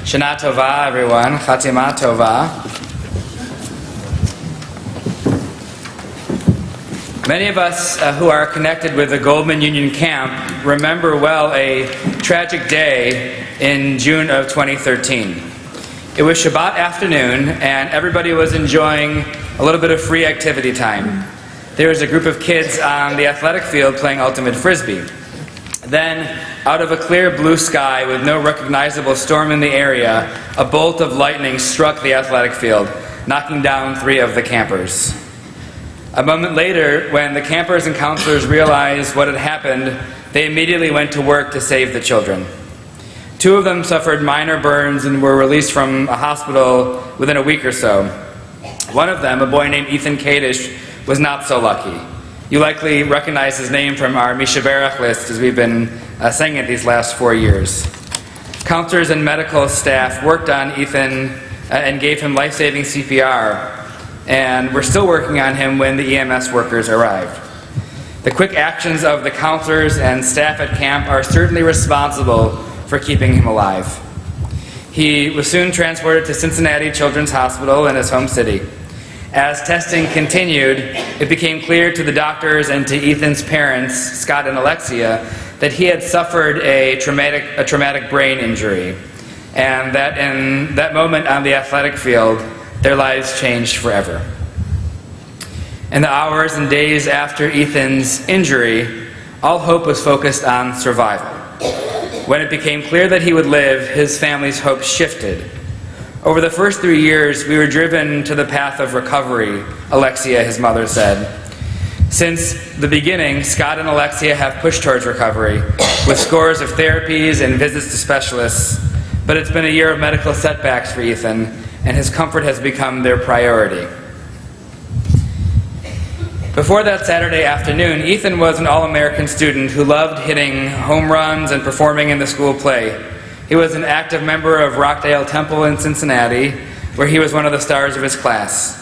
Shana Tova, everyone. Chatima Tova. Many of us who are connected with the Goldman Union Camp remember well a tragic day in June of 2013. It was Shabbat afternoon, and everybody was enjoying a little bit of free activity time. There was a group of kids on the athletic field playing ultimate frisbee. Then, out of a clear blue sky with no recognizable storm in the area, a bolt of lightning struck the athletic field, knocking down 3 of the campers. A moment later, when the campers and counselors realized what had happened, they immediately went to work to save the children. 2 of them suffered minor burns and were released from a hospital within a week or so. One of them, a boy named Ethan Kadish, was not so lucky. You likely recognize his name from our Mishaberach list as we've been saying it these last 4 years. Counselors and medical staff worked on Ethan and gave him life-saving CPR, and we're still working on him when the EMS workers arrived. The quick actions of the counselors and staff at camp are certainly responsible for keeping him alive. He was soon transported to Cincinnati Children's Hospital in his home city. As testing continued, it became clear to the doctors and to Ethan's parents, Scott and Alexia, that he had suffered a traumatic brain injury, and that in that moment on the athletic field, their lives changed forever. In the hours and days after Ethan's injury, all hope was focused on survival. When it became clear that he would live, his family's hope shifted. Over the first 3 years, we were driven to the path of recovery, Alexia, his mother, said. Since the beginning, Scott and Alexia have pushed towards recovery, with scores of therapies and visits to specialists, but it's been a year of medical setbacks for Ethan, and his comfort has become their priority. Before that Saturday afternoon, Ethan was an All-American student who loved hitting home runs and performing in the school play. He was an active member of Rockdale Temple in Cincinnati, where he was one of the stars of his class.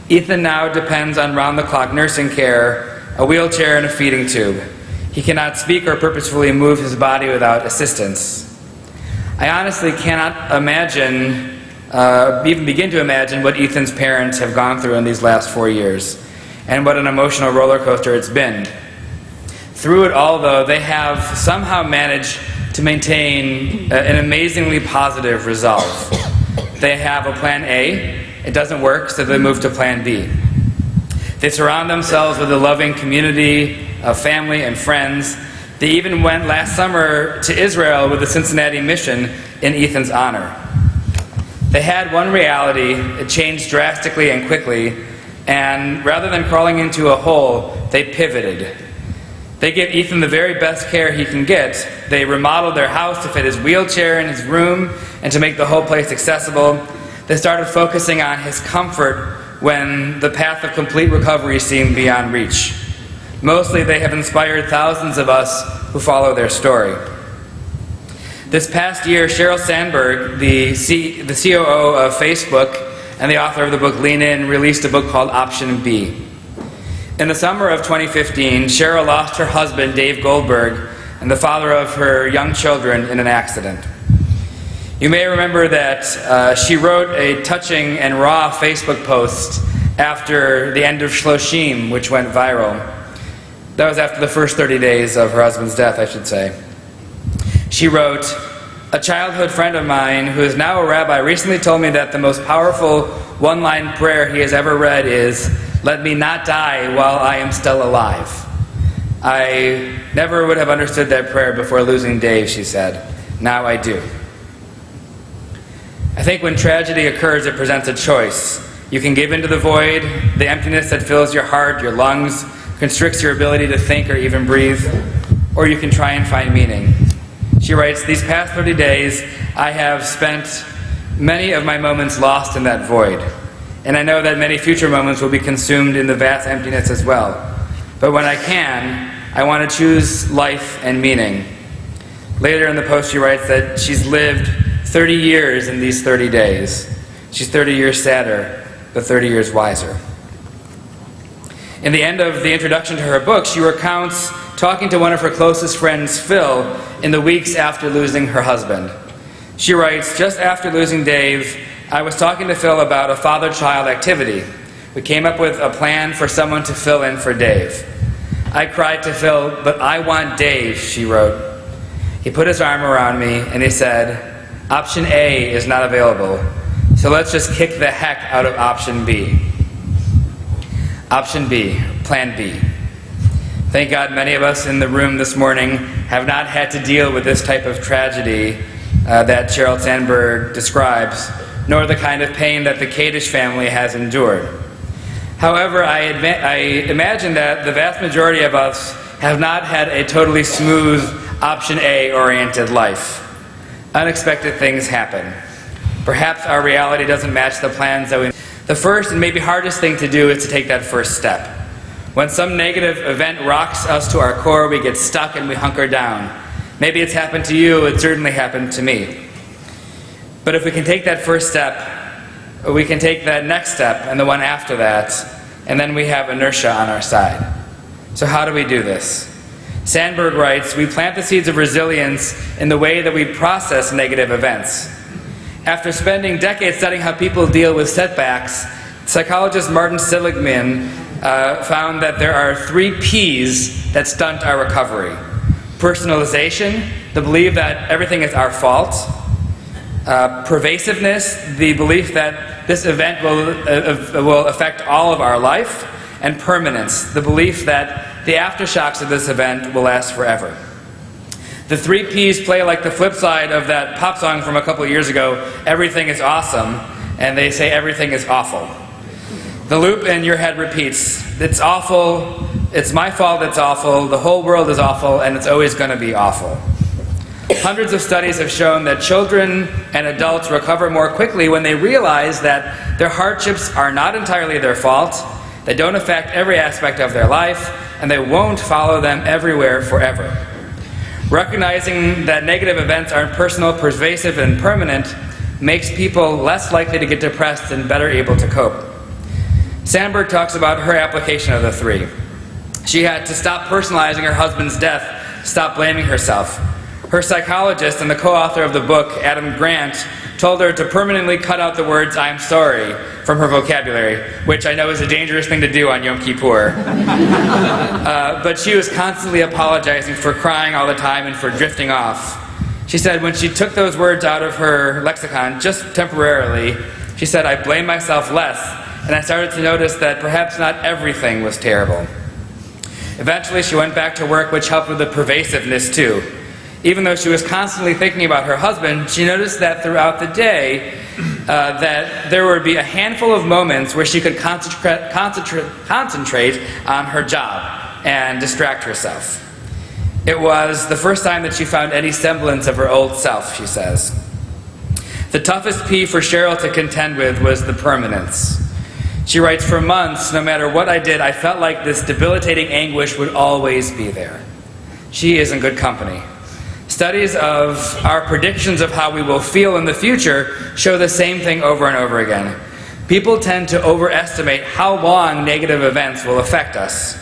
Ethan now depends on round-the-clock nursing care, a wheelchair, and a feeding tube. He cannot speak or purposefully move his body without assistance. I honestly cannot imagine, even begin to imagine what Ethan's parents have gone through in these last 4 years, and what an emotional roller coaster it's been. Through it all, though, they have somehow managed to maintain an amazingly positive resolve. They have a plan A. It doesn't work, so they move to plan B. They surround themselves with a loving community of family and friends. They even went last summer to Israel with the Cincinnati mission in Ethan's honor. They had one reality. It changed drastically and quickly, and rather than crawling into a hole, they pivoted. They give Ethan the very best care he can get. They remodeled their house to fit his wheelchair in his room and to make the whole place accessible. They started focusing on his comfort when the path of complete recovery seemed beyond reach. Mostly, they have inspired thousands of us who follow their story. This past year, Sheryl Sandberg, the COO of Facebook and the author of the book Lean In, released a book called Option B. In the summer of 2015, Sheryl lost her husband, Dave Goldberg, and the father of her young children in an accident. You may remember that she wrote a touching and raw Facebook post after the end of Shloshim, which went viral. That was after the first 30 days of her husband's death, I should say. She wrote, "A childhood friend of mine who is now a rabbi recently told me that the most powerful one-line prayer he has ever read is, 'Let me not die while I am still alive.' I never would have understood that prayer before losing Dave," she said. "Now I do." I think when tragedy occurs, it presents a choice. You can give into the void, the emptiness that fills your heart, your lungs, constricts your ability to think or even breathe, or you can try and find meaning. She writes, "These past 30 days, I have spent many of my moments lost in that void. And I know that many future moments will be consumed in the vast emptiness as well. But when I can, I want to choose life and meaning." Later in the post, she writes that she's lived 30 years in these 30 days. She's 30 years sadder, but 30 years wiser. In the end of the introduction to her book, she recounts talking to one of her closest friends, Phil, in the weeks after losing her husband. She writes, "Just after losing Dave, I was talking to Phil about a father-child activity. We came up with a plan for someone to fill in for Dave. I cried to Phil, 'But I want Dave,' she wrote. He put his arm around me and he said, 'Option A is not available, so let's just kick the heck out of option B.'" Option B, Plan B. Thank God many of us in the room this morning have not had to deal with this type of tragedy that Sheryl Sandberg describes, nor the kind of pain that the Kadish family has endured. However, I imagine that the vast majority of us have not had a totally smooth option A-oriented life. Unexpected things happen. Perhaps our reality doesn't match the plans that we... The first and maybe hardest thing to do is to take that first step. When some negative event rocks us to our core, we get stuck and we hunker down. Maybe it's happened to you, it certainly happened to me. But if we can take that first step, we can take that next step and the one after that, and then we have inertia on our side. So how do we do this? Sandberg writes, "We plant the seeds of resilience in the way that we process negative events." After spending decades studying how people deal with setbacks, psychologist Martin Seligman found that there are 3 P's that stunt our recovery. Personalization, the belief that everything is our fault. Pervasiveness, the belief that this event will affect all of our life. And permanence, the belief that the aftershocks of this event will last forever. The 3 P's play like the flip side of that pop song from a couple of years ago, "Everything is awesome," and they say everything is awful. The loop in your head repeats, "It's awful, it's my fault it's awful, the whole world is awful, and it's always going to be awful." Hundreds of studies have shown that children and adults recover more quickly when they realize that their hardships are not entirely their fault, they don't affect every aspect of their life, and they won't follow them everywhere forever. Recognizing that negative events aren't personal, pervasive, and permanent makes people less likely to get depressed and better able to cope. Sandberg talks about her application of the 3. She had to stop personalizing her husband's death, stop blaming herself. Her psychologist and the co-author of the book, Adam Grant, told her to permanently cut out the words "I'm sorry" from her vocabulary, which I know is a dangerous thing to do on Yom Kippur. But she was constantly apologizing for crying all the time and for drifting off. She said when she took those words out of her lexicon, just temporarily, she said, "I blamed myself less, and I started to notice that perhaps not everything was terrible." Eventually, she went back to work, which helped with the pervasiveness too. Even though she was constantly thinking about her husband, she noticed that throughout the day that there would be a handful of moments where she could concentrate on her job and distract herself. It was the first time that she found any semblance of her old self, she says. The toughest P for Sheryl to contend with was the permanence. She writes, "For months, no matter what I did, I felt like this debilitating anguish would always be there." She is in good company. Studies of our predictions of how we will feel in the future show the same thing over and over again. People tend to overestimate how long negative events will affect us.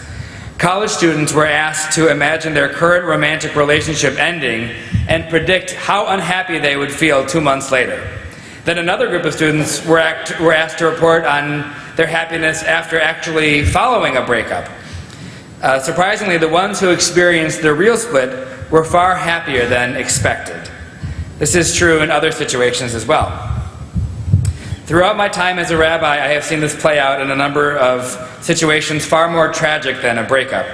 College students were asked to imagine their current romantic relationship ending and predict how unhappy they would feel 2 months later. Then another group of students were asked to report on their happiness after actually following a breakup. Surprisingly, the ones who experienced the real split were far happier than expected. This is true in other situations as well. Throughout my time as a rabbi, I have seen this play out in a number of situations far more tragic than a breakup.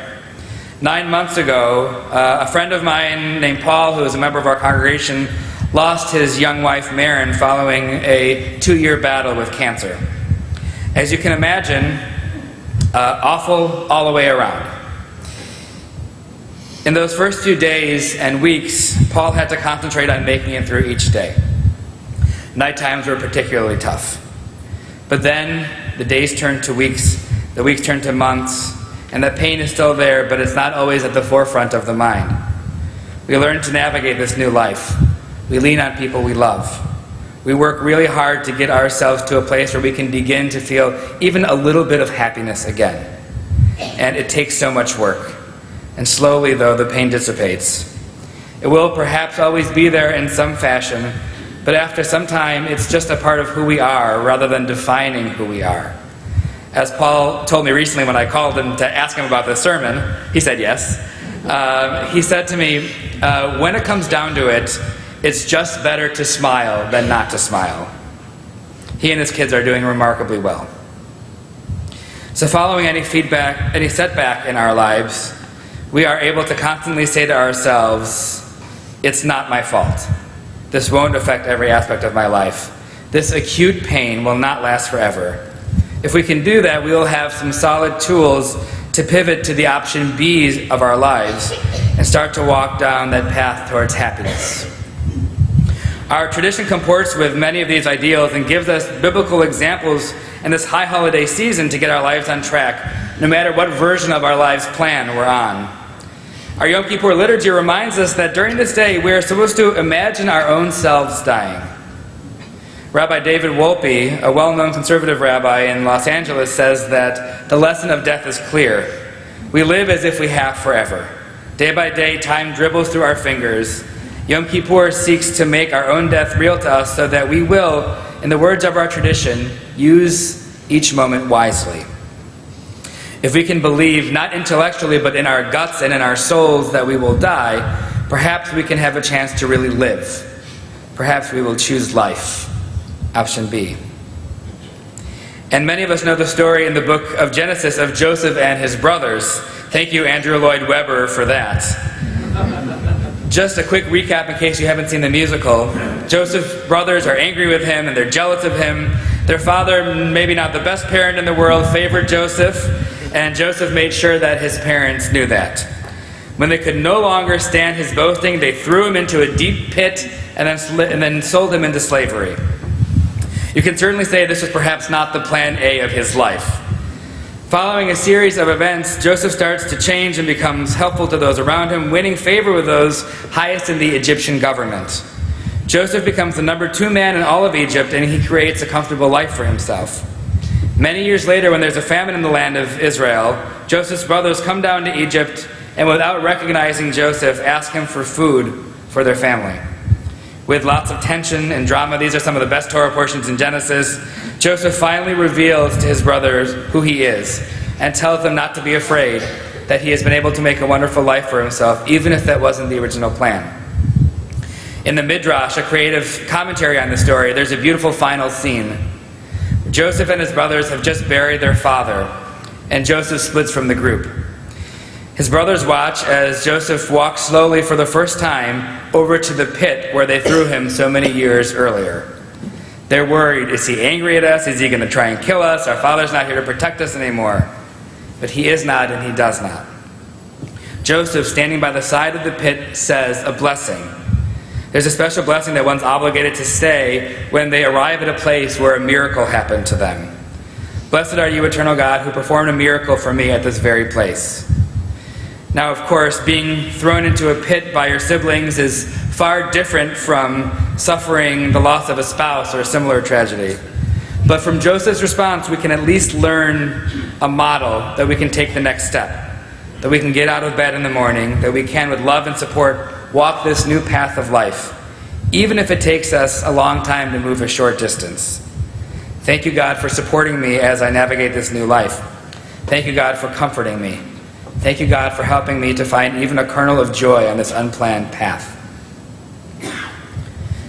9 months ago, a friend of mine named Paul, who is a member of our congregation, lost his young wife Maren following a 2-year battle with cancer. As you can imagine, awful all the way around. In those first few days and weeks, Paul had to concentrate on making it through each day. Night times were particularly tough. But then the days turned to weeks, the weeks turned to months, and the pain is still there, but it's not always at the forefront of the mind. We learn to navigate this new life. We lean on people we love. We work really hard to get ourselves to a place where we can begin to feel even a little bit of happiness again. And it takes so much work. And slowly, though, the pain dissipates. It will perhaps always be there in some fashion, But after some time, it's just a part of who we are rather than defining who we are. As Paul told me recently when I called him to ask him about this sermon, he said yes. He said to me, when it comes down to it, it's just better to smile than not to smile. He and his kids are doing remarkably well. So following any setback in our lives, we are able to constantly say to ourselves, it's not my fault. This won't affect every aspect of my life. This acute pain will not last forever. If we can do that, we will have some solid tools to pivot to the option B of our lives and start to walk down that path towards happiness. Our tradition comports with many of these ideals and gives us biblical examples in this high holiday season to get our lives on track, no matter what version of our lives plan we're on. Our Yom Kippur liturgy reminds us that during this day we are supposed to imagine our own selves dying. Rabbi David Wolpe, a well-known conservative rabbi in Los Angeles, says that the lesson of death is clear. We live as if we have forever. Day by day, time dribbles through our fingers. Yom Kippur seeks to make our own death real to us so that we will, in the words of our tradition, use each moment wisely. If we can believe, not intellectually, but in our guts and in our souls that we will die, perhaps we can have a chance to really live. Perhaps we will choose life. Option B. And many of us know the story in the book of Genesis of Joseph and his brothers. Thank you, Andrew Lloyd Webber, for that. Just a quick recap in case you haven't seen the musical. Joseph's brothers are angry with him and they're jealous of him. Their father, maybe not the best parent in the world, favored Joseph, and Joseph made sure that his parents knew that. When they could no longer stand his boasting, they threw him into a deep pit and then sold him into slavery. You can certainly say this was perhaps not the plan A of his life. Following a series of events, Joseph starts to change and becomes helpful to those around him, winning favor with those highest in the Egyptian government. Joseph becomes the number 2 man in all of Egypt, and he creates a comfortable life for himself. Many years later, when there's a famine in the land of Israel, Joseph's brothers come down to Egypt and, without recognizing Joseph, ask him for food for their family. With lots of tension and drama, these are some of the best Torah portions in Genesis, Joseph finally reveals to his brothers who he is and tells them not to be afraid, that he has been able to make a wonderful life for himself, even if that wasn't the original plan. In the Midrash, a creative commentary on the story, there's a beautiful final scene. Joseph and his brothers have just buried their father, and Joseph splits from the group. His brothers watch as Joseph walks slowly for the first time over to the pit where they threw him so many years earlier. They're worried, is he angry at us? Is he going to try and kill us? Our father's not here to protect us anymore. But he is not, and he does not. Joseph, standing by the side of the pit, says a blessing. There's a special blessing that one's obligated to say when they arrive at a place where a miracle happened to them. Blessed are you, eternal God, who performed a miracle for me at this very place. Now, of course, being thrown into a pit by your siblings is far different from suffering the loss of a spouse or a similar tragedy. But from Joseph's response, we can at least learn a model that we can take the next step, that we can get out of bed in the morning, that we can, with love and support, walk this new path of life, even if it takes us a long time to move a short distance. Thank you, God, for supporting me as I navigate this new life. Thank you, God, for comforting me. Thank you, God, for helping me to find even a kernel of joy on this unplanned path.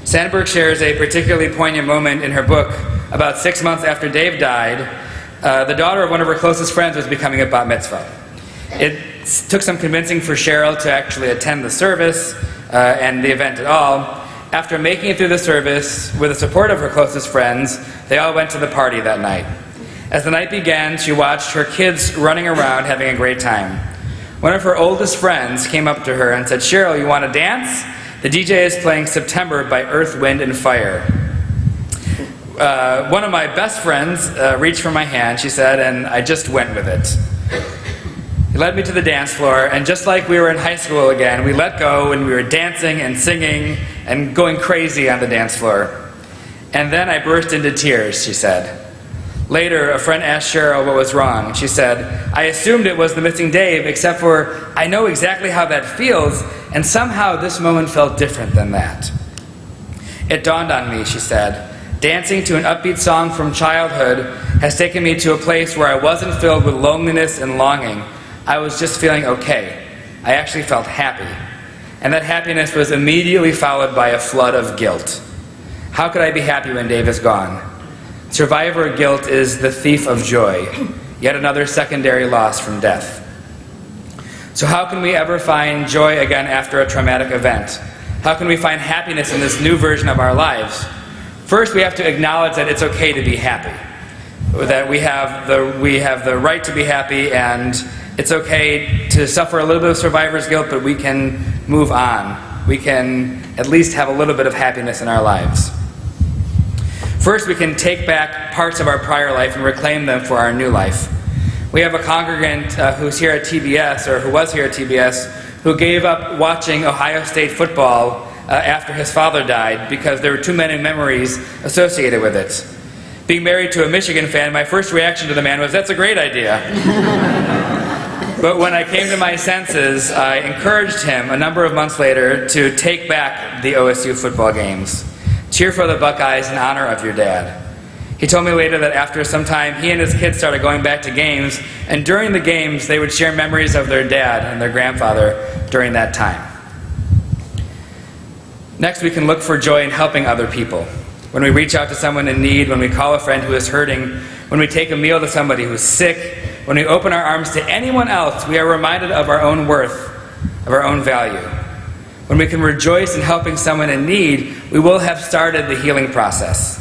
Sandberg shares a particularly poignant moment in her book. About 6 months after Dave died, the daughter of one of her closest friends was becoming a bat mitzvah. It took some convincing for Cheryl to actually attend the service and the event at all. After making it through the service, with the support of her closest friends, they all went to the party that night. As the night began, she watched her kids running around having a great time. One of her oldest friends came up to her and said, "Cheryl, you want to dance? The DJ is playing September by Earth, Wind, and Fire." One of my best friends reached for my hand, she said, and I just went with it. He led me to the dance floor, and just like we were in high school again, we let go and we were dancing and singing and going crazy on the dance floor. And then I burst into tears, she said. Later, a friend asked Cheryl what was wrong. She said, "I assumed it was the missing Dave, except for I know exactly how that feels, and somehow this moment felt different than that." It dawned on me, she said. Dancing to an upbeat song from childhood has taken me to a place where I wasn't filled with loneliness and longing. I was just feeling okay. I actually felt happy. And that happiness was immediately followed by a flood of guilt. How could I be happy when Dave is gone? Survivor guilt is the thief of joy, yet another secondary loss from death. So how can we ever find joy again after a traumatic event? How can we find happiness in this new version of our lives? First, we have to acknowledge that it's okay to be happy, that we have the right to be happy, and it's okay to suffer a little bit of survivor's guilt, but we can move on. We can at least have a little bit of happiness in our lives. First, we can take back parts of our prior life and reclaim them for our new life. We have a congregant who's here at TBS, or who was here at TBS, who gave up watching Ohio State football after his father died because there were too many memories associated with it. Being married to a Michigan fan, my first reaction to the man was, "That's a great idea." But when I came to my senses, I encouraged him a number of months later to take back the OSU football games. Cheer for the Buckeyes in honor of your dad. He told me later that after some time, he and his kids started going back to games, and during the games, they would share memories of their dad and their grandfather during that time. Next, we can look for joy in helping other people. When we reach out to someone in need, when we call a friend who is hurting, when we take a meal to somebody who's sick, when we open our arms to anyone else, we are reminded of our own worth, of our own value. When we can rejoice in helping someone in need, we will have started the healing process.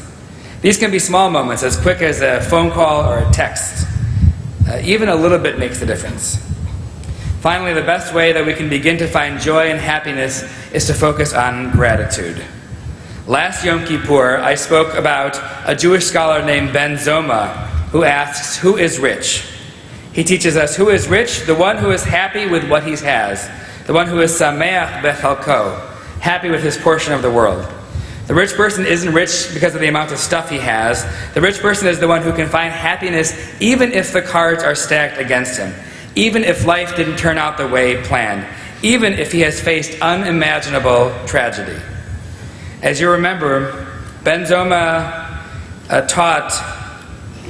These can be small moments, as quick as a phone call or a text. Even a little bit makes a difference. Finally, the best way that we can begin to find joy and happiness is to focus on gratitude. Last Yom Kippur, I spoke about a Jewish scholar named Benjy, who asks, who is rich? He teaches us who is rich, the one who is happy with what he has, the one who is sameach bechalko, happy with his portion of the world. The rich person isn't rich because of the amount of stuff he has. The rich person is the one who can find happiness even if the cards are stacked against him, even if life didn't turn out the way planned, even if he has faced unimaginable tragedy. As you remember, Benjy taught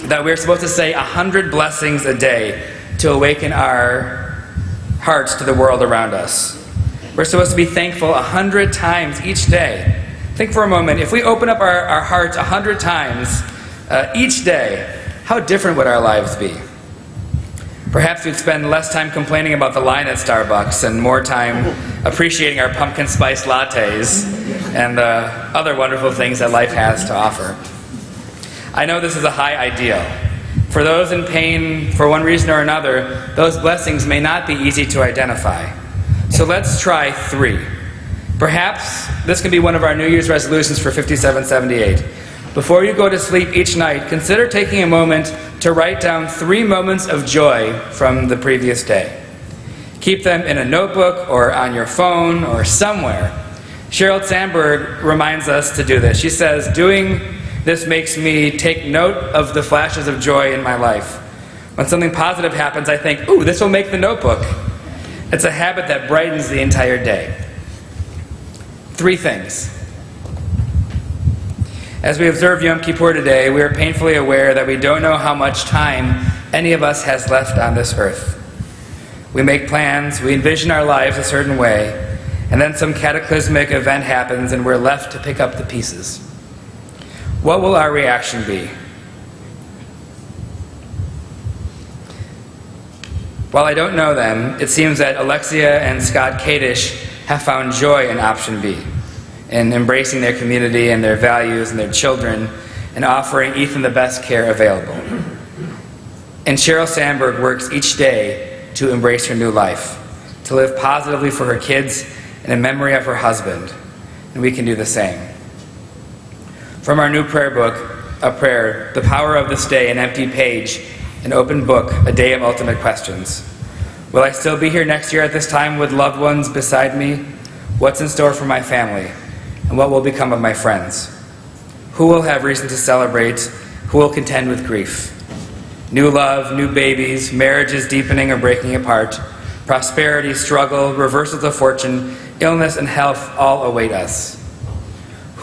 that we're supposed to say 100 blessings a day to awaken our hearts to the world around us. We're supposed to be thankful 100 times each day. Think for a moment, if we open up our hearts 100 times each day, how different would our lives be? Perhaps we'd spend less time complaining about the line at Starbucks and more time appreciating our pumpkin spice lattes and the other wonderful things that life has to offer. I know this is a high ideal. For those in pain for one reason or another, those blessings may not be easy to identify. So let's try 3. Perhaps this can be one of our New Year's resolutions for 5778. Before you go to sleep each night, consider taking a moment to write down 3 moments of joy from the previous day. Keep them in a notebook or on your phone or somewhere. Sheryl Sandberg reminds us to do this. She says, doing this makes me take note of the flashes of joy in my life. When something positive happens, I think, ooh, this will make the notebook. It's a habit that brightens the entire day. 3 things. As we observe Yom Kippur today, we are painfully aware that we don't know how much time any of us has left on this earth. We make plans, we envision our lives a certain way, and then some cataclysmic event happens and we're left to pick up the pieces. What will our reaction be? While I don't know them, it seems that Alexia and Scott Kadish have found joy in option B, in embracing their community and their values and their children, and offering Ethan the best care available. And Sheryl Sandberg works each day to embrace her new life, to live positively for her kids and in memory of her husband, and we can do the same. From our new prayer book, a prayer, The Power of This Day, an empty page, an open book, a day of ultimate questions. Will I still be here next year at this time with loved ones beside me? What's in store for my family? And what will become of my friends? Who will have reason to celebrate? Who will contend with grief? New love, new babies, marriages deepening or breaking apart, prosperity, struggle, reversals of fortune, illness and health all await us.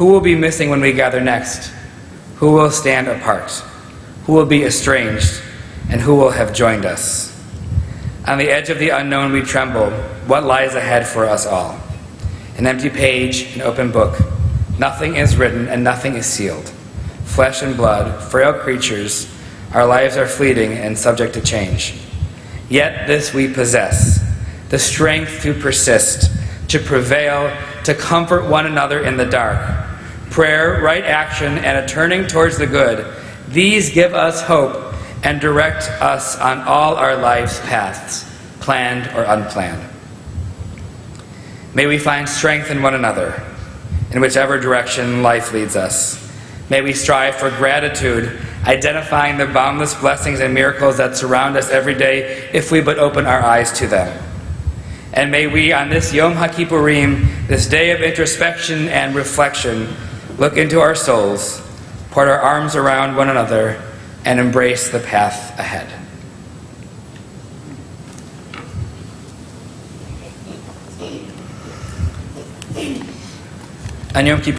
Who will be missing when we gather next? Who will stand apart? Who will be estranged? And who will have joined us? On the edge of the unknown we tremble. What lies ahead for us all? An empty page, an open book. Nothing is written and nothing is sealed. Flesh and blood, frail creatures, our lives are fleeting and subject to change. Yet this we possess, the strength to persist, to prevail, to comfort one another in the dark. Prayer, right action, and a turning towards the good, these give us hope and direct us on all our life's paths, planned or unplanned. May we find strength in one another, in whichever direction life leads us. May we strive for gratitude, identifying the boundless blessings and miracles that surround us every day if we but open our eyes to them. And may we, on this Yom HaKippurim, this day of introspection and reflection, look into our souls, put our arms around one another, and embrace the path ahead. On Yom Kippur,